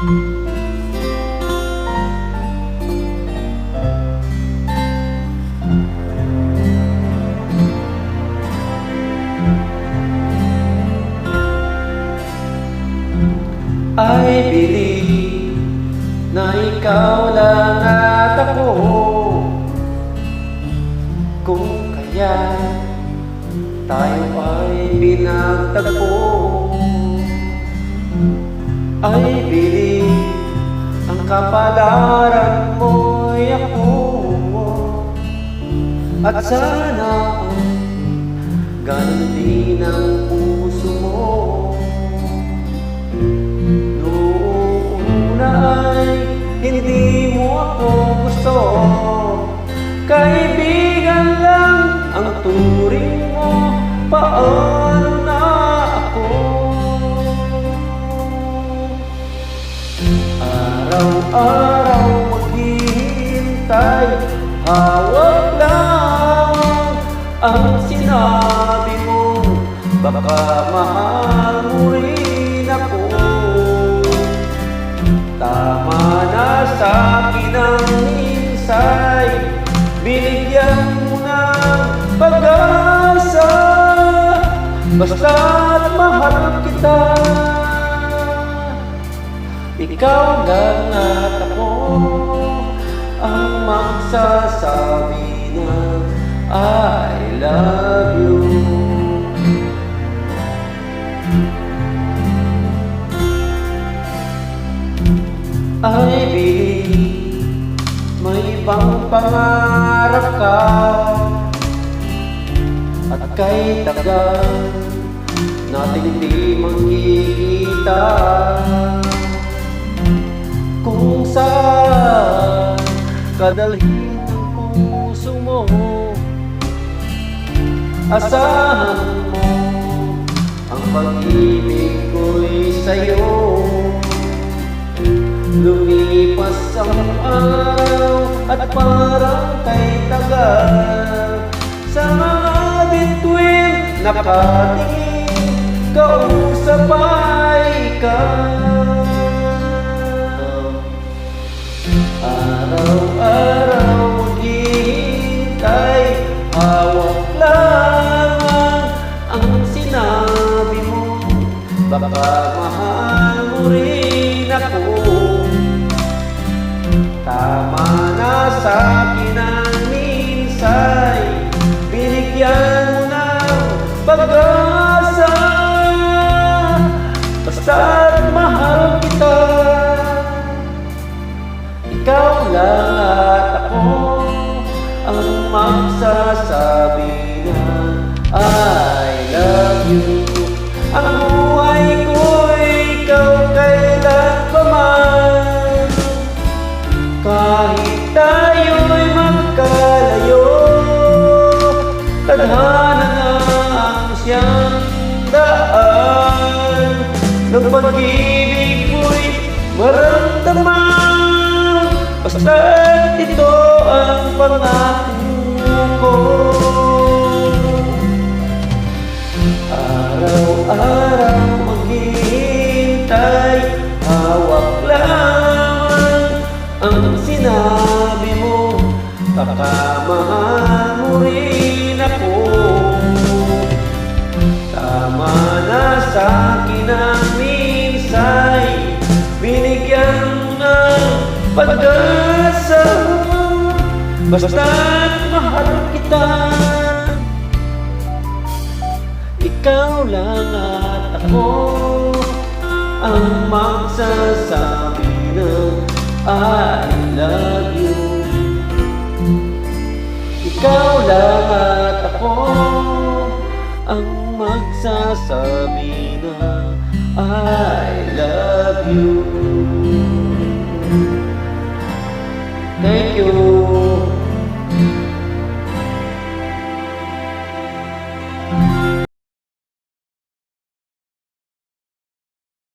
I believe na ikaw lang at ako. Kung kaya tayo ay pinagtagpo, I believe ang kapalaran mo'y ako. At sana ganun din ang puso mo. Hindi mo ako gusto, kaibigan lang ang turing mo. Paano na ako? Araw-araw maghihintay, hawak lang ang sinabi mo. Baka mahal mo rin ako. Tama na sa'kin ang minsay, binigyan mo ng pag-asa. Basta't mahal kita, ikaw lang at ako ang magsasabi na I love you. I believe may ibang pangarap ka, at kay tagal nating di magkikita. Kung saan kadalhin ng puso mo, asahan mo ang pag-ibig ko'y sa'yo. Lumipas ang araw at parang kay tagal, sa mga bituin nakatingin, kausap ay ikaw. Araw-araw maghihintay, hawak lang ang sinabi mo. Baka mahal mo rin ako. Tama na sa'kin ang minsay, binigyan mo ng pag-asa. Basta't mahal kita, ikaw lang at ako ang magsasabi na I love you. Ang buhay ko'y ikaw kailan pa man, kahit tayo'y magkalayo. Tadhana na ang siyang daan ng pag-ibig ko'y maramdaman. Basta't ito ang pangako ko. Araw-araw maghihintay, hawak lang ang sinabi mo. Baka mahal mo rin ako. Tama na sa'kin ang minsay, binigyan mo ng pag-asa. Basta't mahal kita, ikaw lang at ako ang magsasabi ng I love you. Ikaw lang at ako ang magsasabi na I love you.